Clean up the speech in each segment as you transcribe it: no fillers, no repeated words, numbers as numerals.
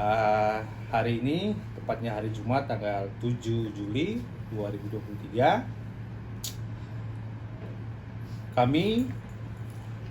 Hari ini, tepatnya hari Jumat tanggal 7 Juli 2023,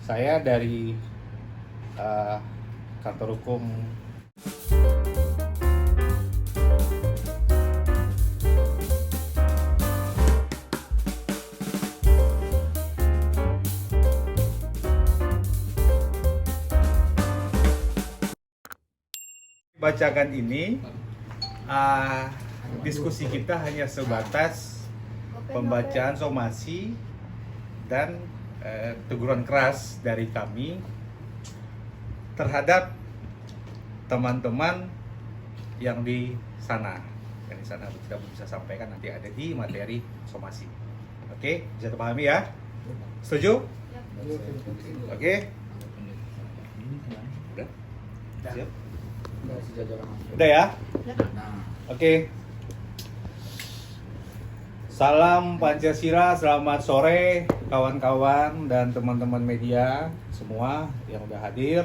saya dari kantor hukum bacakan ini. Diskusi kita hanya sebatas pembacaan somasi dan teguran keras dari kami terhadap teman-teman yang di sana. Yang di sana kita bisa sampaikan nanti ada di materi somasi. Oke, bisa terpahami ya? Setuju? Oke. Udah? Siap? Udah ya? Oke. Salam Pancasila, selamat sore kawan-kawan dan teman-teman media semua yang udah hadir.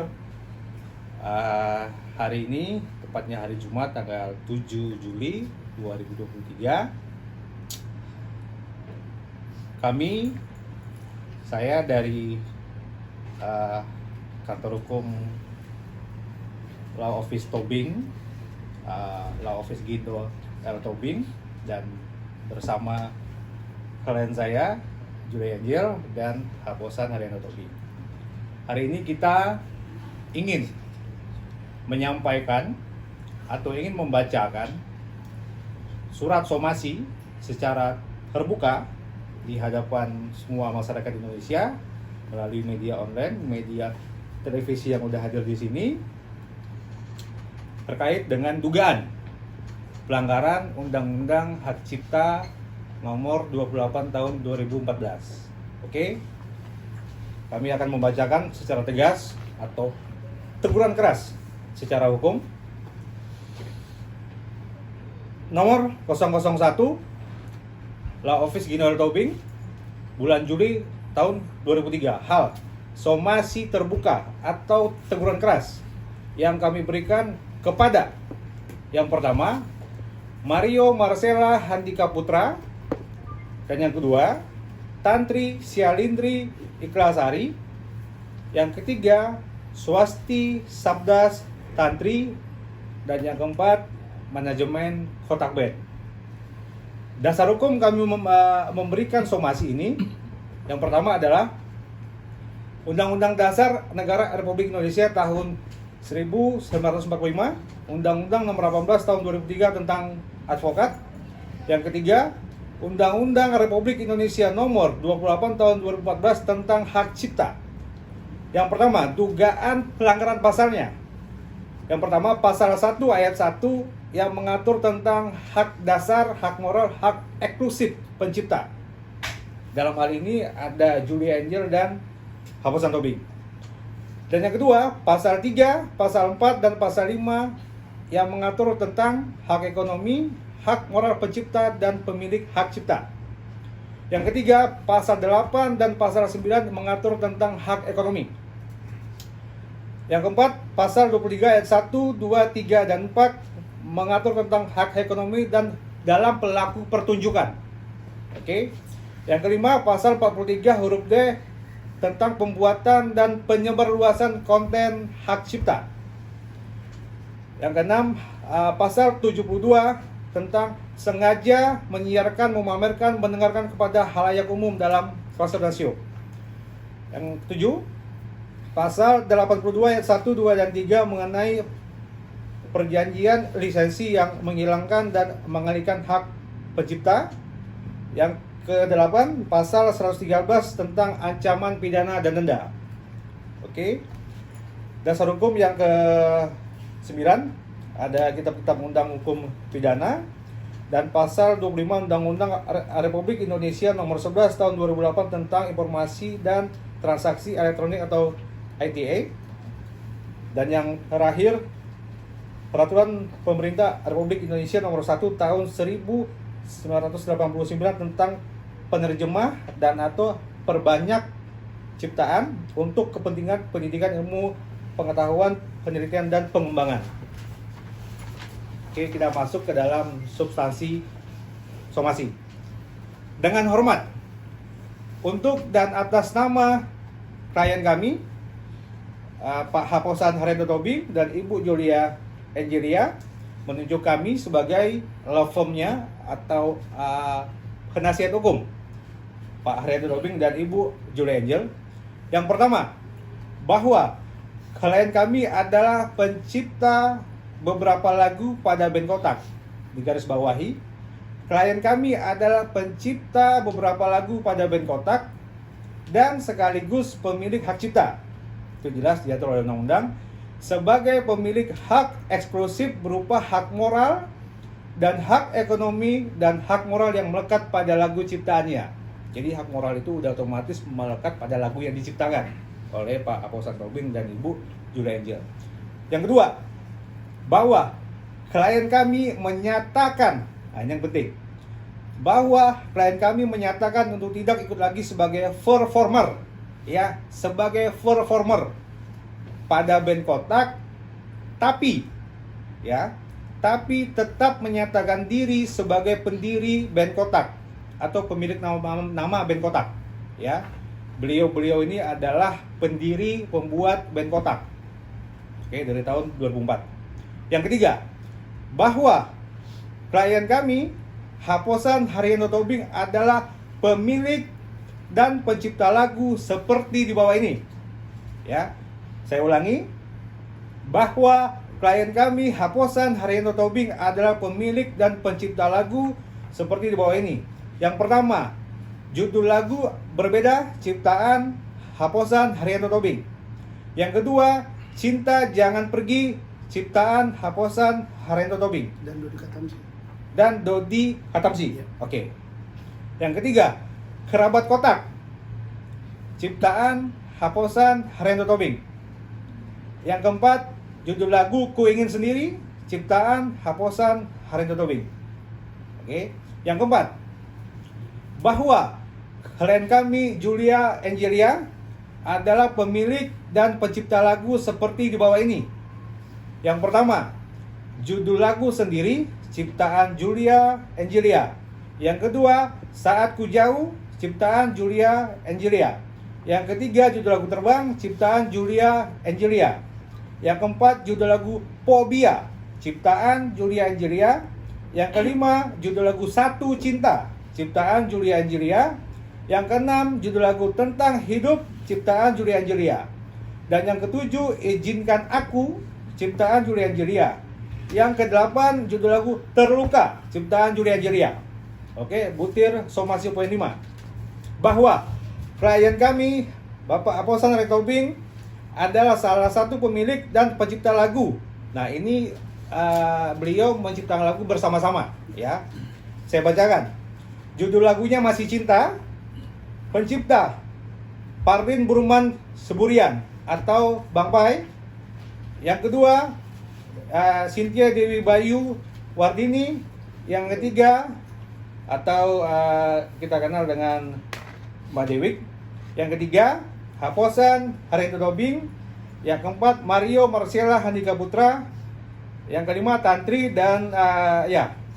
Hari ini, tepatnya hari Jumat tanggal 7 Juli 2023, saya dari kantor hukum Law Office Tobing, Law Office Gindo L. Tobing, dan bersama klien saya Julie Angel dan Haposan Haryanto Tobing. Hari ini kita ingin menyampaikan atau ingin membacakan surat somasi secara terbuka di hadapan semua masyarakat Indonesia melalui media online, media televisi yang udah hadir di sini, terkait dengan dugaan pelanggaran Undang-Undang Hak Cipta nomor 28 tahun 2014. Oke? Kami akan membacakan secara tegas atau teguran keras secara hukum. Nomor 001 Law Office Gindo L. Tobing, bulan Juli tahun 2003. Hal somasi terbuka atau teguran keras yang kami berikan kepada yang pertama Mario Marcella Handika Putra, dan yang kedua Tantri Sialindri Ikhlasari, yang ketiga Swasti Sabdas Tantri, dan yang keempat manajemen Kotak Band. Dasar hukum kami memberikan somasi ini yang pertama adalah Undang-Undang Dasar Negara Republik Indonesia tahun 1945, Undang-Undang Nomor 18 tahun 2003 tentang advokat. Yang ketiga, Undang-Undang Republik Indonesia Nomor 28 tahun 2014 tentang hak cipta. Yang pertama, dugaan pelanggaran pasalnya. Yang pertama, pasal 1 ayat 1 yang mengatur tentang hak dasar, hak moral, hak eksklusif pencipta. Dalam hal ini ada Julie Angel dan Haposan Tobing. Dan yang kedua, pasal 3, pasal 4, dan pasal 5 yang mengatur tentang hak ekonomi, hak moral pencipta, dan pemilik hak cipta. Yang ketiga, pasal 8 dan pasal 9 mengatur tentang hak ekonomi. Yang keempat, pasal 23 ayat 1, 2, 3, dan 4 mengatur tentang hak ekonomi dan dalam pelaku pertunjukan. Oke. Yang kelima, pasal 43 huruf D tentang pembuatan dan penyebarluasan konten hak cipta. Yang keenam, pasal 72 tentang sengaja menyiarkan, memamerkan, mendengarkan kepada halayak umum dalam fase dan show. Yang ketujuh, pasal 82 ayat 1, 2, dan 3 mengenai perjanjian lisensi yang menghilangkan dan mengalihkan hak pencipta. Yang ke-8, pasal 113 tentang ancaman pidana dan denda. Oke. Dasar hukum yang ke-9 ada kitab-kitab undang hukum pidana, dan pasal 25 Undang-Undang Republik Indonesia Nomor 11 tahun 2008 tentang informasi dan transaksi elektronik atau ITA. Dan yang terakhir, Peraturan Pemerintah Republik Indonesia Nomor 1 tahun 1989 tentang penerjemah dan atau perbanyak ciptaan untuk kepentingan pendidikan, ilmu pengetahuan, penelitian, dan pengembangan. Oke, kita masuk ke dalam substansi somasi. Dengan hormat, untuk dan atas nama klien kami, Pak Haposan Haryanto Tobing dan Ibu Julia Angelia, menunjuk kami sebagai law firm-nya atau penasihat hukum Pak Haryanto Tobing dan Ibu Julia Angel. Yang pertama, bahwa klien kami adalah pencipta beberapa lagu pada band Kotak. Digaris bawahi, klien kami adalah pencipta beberapa lagu pada band Kotak dan sekaligus pemilik hak cipta. Itu jelas diatur oleh undang-undang sebagai pemilik hak eksklusif berupa hak moral dan hak ekonomi dan hak moral yang melekat pada lagu ciptaannya. Jadi hak moral itu udah otomatis melekat pada lagu yang diciptakan oleh Pak Haposan Tobing dan Ibu Julia Angel. Yang kedua, bahwa klien kami menyatakan, ini yang penting, bahwa klien kami menyatakan untuk tidak ikut lagi sebagai performer, ya, sebagai performer pada band Kotak, tapi tetap menyatakan diri sebagai pendiri band Kotak atau pemilik nama band Kotak, ya. Beliau ini adalah pendiri pembuat band Kotak. Oke, dari tahun 2004. Yang ketiga, bahwa klien kami Haposan Haryanto Tobing adalah pemilik dan pencipta lagu seperti di bawah ini. Ya, saya ulangi, bahwa klien kami Haposan Haryanto Tobing adalah pemilik dan pencipta lagu seperti di bawah ini. Yang pertama, judul lagu berbeda, ciptaan Haposan Haryanto Tobing. Yang kedua, Cinta Jangan Pergi, ciptaan Haposan Haryanto Tobing dan Dodi Katamsi. Oke. Yang ketiga, Kerabat Kotak, ciptaan Haposan Haryanto Tobing. Yang keempat, judul lagu Ku Ingin Sendiri, ciptaan Haposan Haryanto Tobing. Oke. Yang keempat, bahwa klien kami Julia Angelia adalah pemilik dan pencipta lagu seperti di bawah ini. Yang pertama, judul lagu Sendiri, ciptaan Julia Angelia. Yang kedua, Saat Ku Jauh, ciptaan Julia Angelia. Yang ketiga, judul lagu Terbang, ciptaan Julia Angelia. Yang keempat, judul lagu Fobia, ciptaan Julia Angelia. Yang kelima, judul lagu Satu Cinta, ciptaan Julia Angelia. Yang keenam, judul lagu Tentang Hidup, ciptaan Julia Angelia. Dan yang ketujuh, Izinkan Aku, ciptaan Julia Angelia. Yang kedelapan, judul lagu Terluka, ciptaan Julia Angelia. Oke, butir somasi poin 5. Bahwa klien kami, Bapak Haposan Haryanto Tobing, adalah salah satu pemilik dan pencipta lagu. Nah, ini beliau menciptakan lagu bersama-sama, ya. Saya bacakan. Judul lagunya Masih Cinta, pencipta Parvin Burman Seburian atau Bang Pai. Yang kedua, Cynthia Dewi Bayu Wardini. Yang ketiga, atau kita kenal dengan Mbak Dewi. Yang ketiga, Haposan Haryanto Tobing. Yang keempat, Mario Marcella Handika Putra. Yang kelima, Tantri dan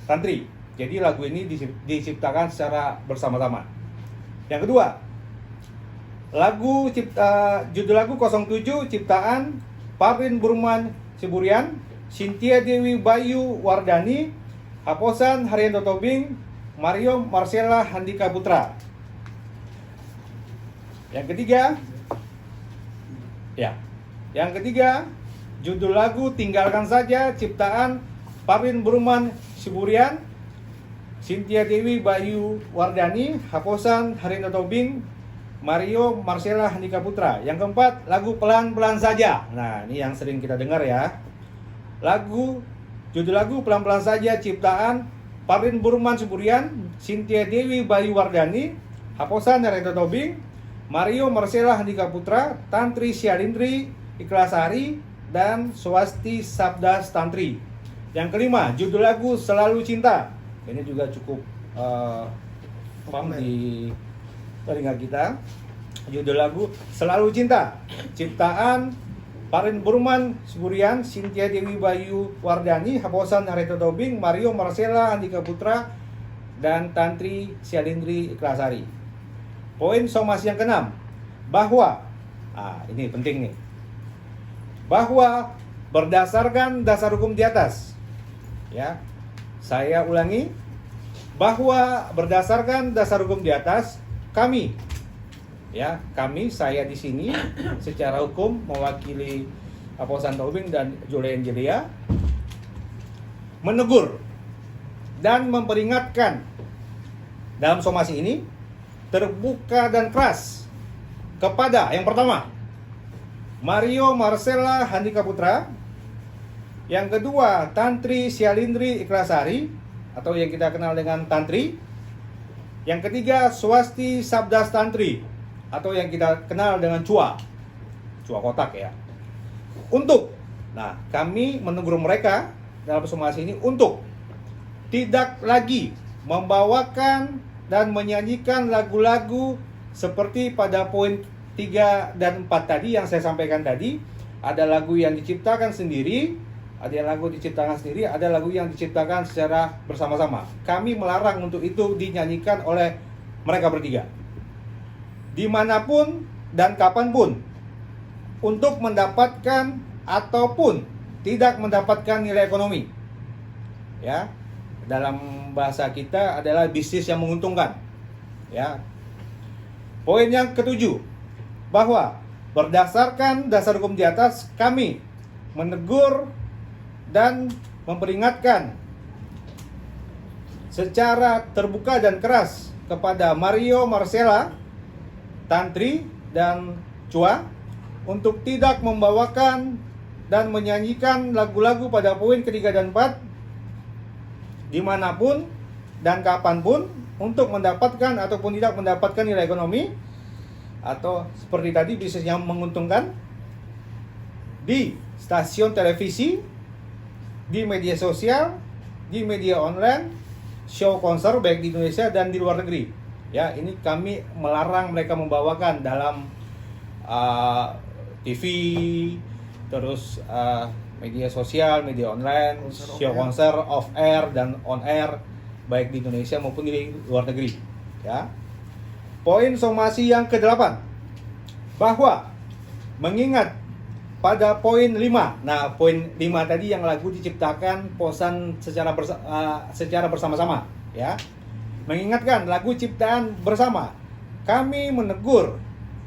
Tantri. Jadi lagu ini diciptakan secara bersama-sama. Yang kedua, judul lagu 07, ciptaan Parvin Burman Seburian, Cynthia Dewi Bayu Wardani, Haposan Haryanto Tobing, Mario Marcella Handika Putra. Yang ketiga, judul lagu Tinggalkan Saja, ciptaan Parvin Burman Seburian, Cynthia Dewi Bayu Wardani, Haposan Haryanto Tobing, Mario Marcella Handika Putra. Yang keempat, lagu Pelan-Pelan Saja. Nah, ini yang sering kita dengar ya. Judul lagu Pelan-Pelan Saja, ciptaan Parvin Burman Seburian, Cynthia Dewi Bayu Wardani, Haposan Haryanto Tobing, Mario Marcella Handika Putra, Tantri Syalindri Ikhlasari, dan Swasti Sabda Tantri. Yang kelima, judul lagu Selalu Cinta. Ini juga cukup paham di telinga kita. Judul lagu Selalu Cinta, ciptaan Parin Burman Sugurian, Cynthia Dewi Bayu Wardani, Haposan Hareto Tobing, Mario Marcella Andika Putra, dan Tantri Sialindri Ikhlasari. Poin somasi yang keenam, bahwa ini penting nih, bahwa berdasarkan dasar hukum di atas, ya, saya ulangi, bahwa berdasarkan dasar hukum di atas, kami, saya di sini secara hukum mewakili Aposan Tobing dan Julia Angelia menegur dan memperingatkan dalam somasi ini terbuka dan keras kepada yang pertama Mario Marcella Handika Putra, yang kedua Tantri Sialindri Ikhlasari atau yang kita kenal dengan Tantri, yang ketiga Swasti Sabdas Tantri atau yang kita kenal dengan Cua kotak ya. Kami menegur mereka dalam somasi ini untuk tidak lagi membawakan dan menyanyikan lagu-lagu seperti pada poin 3 dan 4 tadi yang saya sampaikan tadi. Ada lagu yang diciptakan sendiri, ada lagu yang diciptakan secara bersama-sama. Kami melarang untuk itu dinyanyikan oleh mereka bertiga, dimanapun dan kapanpun, untuk mendapatkan ataupun tidak mendapatkan nilai ekonomi. Ya, dalam bahasa kita adalah bisnis yang menguntungkan. Ya. Poin yang ketujuh, bahwa berdasarkan dasar hukum di atas, kami menegur dan memperingatkan secara terbuka dan keras kepada Mario Marcella, Tantri, dan Cua untuk tidak membawakan dan menyanyikan lagu-lagu pada poin ketiga dan 4 dimanapun dan kapanpun untuk mendapatkan ataupun tidak mendapatkan nilai ekonomi atau seperti tadi bisnis yang menguntungkan di stasiun televisi, di media sosial, di media online, show konser baik di Indonesia dan di luar negeri. Ya, ini kami melarang mereka membawakan dalam TV, terus media sosial, media online, show konser off air dan on air baik di Indonesia maupun di luar negeri. Ya. Poin somasi yang ke-8, bahwa mengingat pada poin 5. Nah, poin 5 tadi yang lagu diciptakan Posan secara bersama-sama, ya. Mengingatkan lagu ciptaan bersama, kami menegur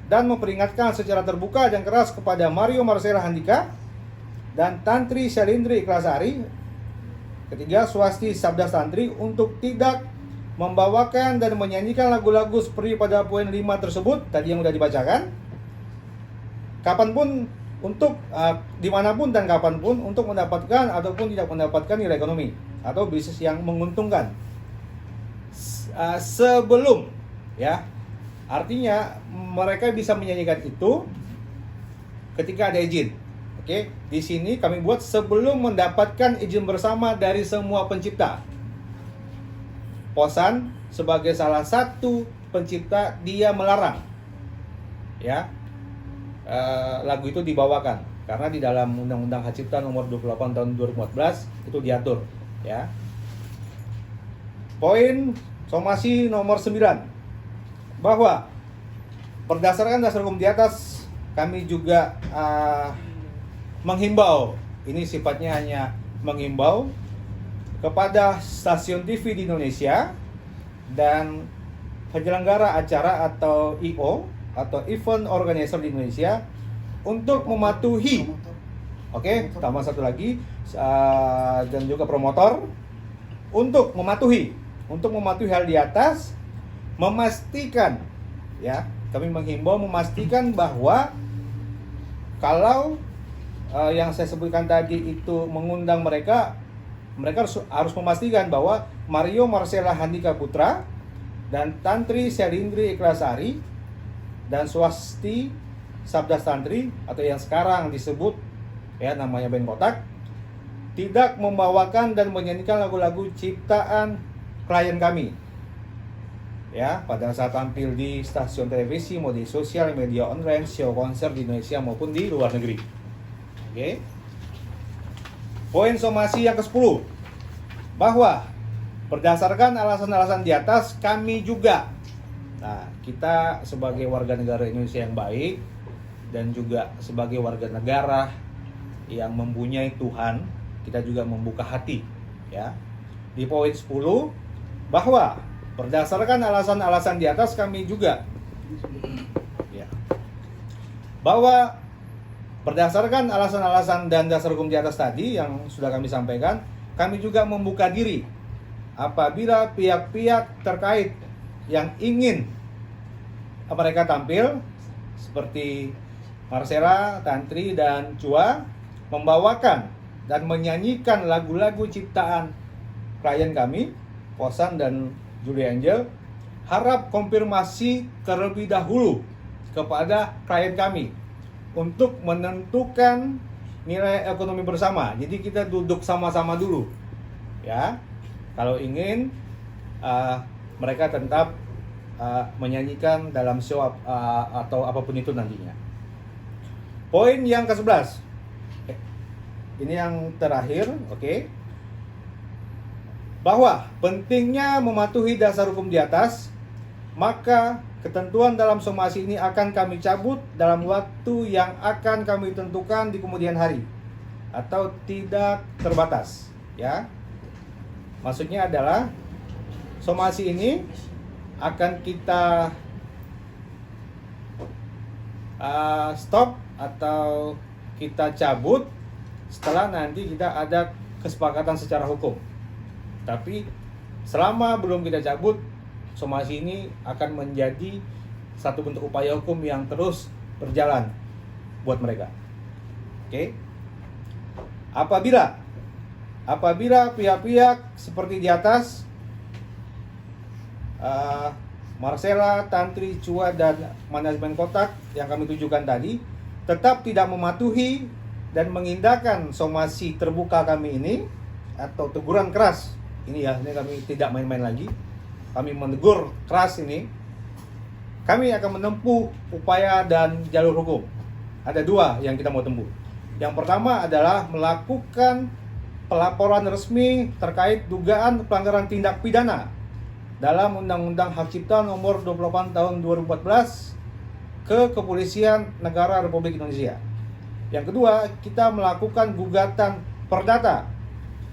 dan memperingatkan secara terbuka dan keras kepada Mario Marcella Handika dan Tantri Sialindri Ikhlasari, ketiga Swasti Sabdas Tantri, untuk tidak membawakan dan menyanyikan lagu-lagu seperti pada poin 5 tersebut tadi yang sudah dibacakan, kapanpun, untuk dimanapun dan kapanpun, untuk mendapatkan ataupun tidak mendapatkan nilai ekonomi atau bisnis yang menguntungkan sebelum, ya, artinya mereka bisa menyanyikan itu ketika ada izin. Oke, di sini kami buat sebelum mendapatkan izin bersama dari semua pencipta. Posan sebagai salah satu pencipta, dia melarang, ya, lagu itu dibawakan karena di dalam Undang-Undang Hak Cipta nomor 28 tahun 2014 itu diatur, ya. Poin somasi nomor 9, bahwa berdasarkan dasar hukum di atas, kami juga menghimbau, ini sifatnya hanya menghimbau kepada stasiun TV di Indonesia dan penyelenggara acara atau IO atau event organizer di Indonesia untuk mematuhi, oke, tambah satu lagi, dan juga promotor untuk mematuhi hal di atas, memastikan, ya, kami menghimbau memastikan bahwa kalau yang saya sebutkan tadi itu mengundang mereka harus memastikan bahwa Mario Marcella Handika Putra dan Tantri Sialindri Ikhlasari dan Swasti Sabdas Tantri atau yang sekarang disebut, ya, namanya band kotak, tidak membawakan dan menyanyikan lagu-lagu ciptaan klien kami, ya, pada saat tampil di stasiun televisi, media sosial, media online, show konser di Indonesia maupun di luar negeri. Oke. Poin somasi yang ke-10, bahwa berdasarkan alasan-alasan di atas kami juga, nah kita sebagai warga negara Indonesia yang baik dan juga sebagai warga negara yang mempunyai Tuhan, kita juga membuka hati, ya. Di poin 10, bahwa berdasarkan alasan-alasan di atas kami juga, ya, bahwa berdasarkan alasan-alasan dan dasar hukum di atas tadi yang sudah kami sampaikan, kami juga membuka diri apabila pihak-pihak terkait yang ingin mereka tampil seperti Marcella, Tantri, dan Chua membawakan dan menyanyikan lagu-lagu ciptaan klien kami, Kosan dan Julie Angel, harap konfirmasi terlebih dahulu kepada klien kami untuk menentukan nilai ekonomi bersama. Jadi kita duduk sama-sama dulu, ya. Kalau ingin mereka tetap menyanyikan dalam show atau apapun itu nantinya. Poin yang ke-11, ini yang terakhir, oke. Bahwa pentingnya mematuhi dasar hukum di atas, maka ketentuan dalam somasi ini akan kami cabut dalam waktu yang akan kami tentukan di kemudian hari atau tidak terbatas, ya. Maksudnya adalah somasi ini akan kita stop atau kita cabut setelah nanti kita ada kesepakatan secara hukum. Tapi selama belum kita cabut, somasi ini akan menjadi satu bentuk upaya hukum yang terus berjalan buat mereka. Oke. Apabila pihak-pihak seperti di atas, Marcella, Tantri, Chua, dan manajemen kotak yang kami tujukan tadi tetap tidak mematuhi dan mengindahkan somasi terbuka kami ini atau teguran keras ini, ya, ini kami tidak main-main lagi. Kami menegur keras ini, kami akan menempuh upaya dan jalur hukum. Ada dua yang kita mau tempuh. Yang pertama adalah melakukan pelaporan resmi terkait dugaan pelanggaran tindak pidana dalam Undang-Undang Hak Cipta Nomor 28 Tahun 2014 ke Kepolisian Negara Republik Indonesia. Yang kedua, kita melakukan gugatan perdata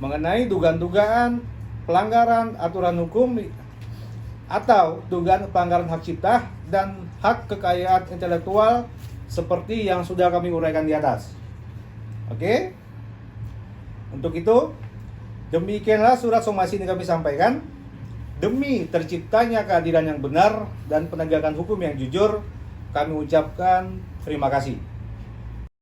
mengenai dugaan-dugaan pelanggaran aturan hukum atau dugaan pelanggaran hak cipta dan hak kekayaan intelektual seperti yang sudah kami uraikan di atas. Oke? Untuk itu, demikianlah surat somasi ini kami sampaikan. Demi terciptanya keadilan yang benar dan penegakan hukum yang jujur, kami ucapkan terima kasih.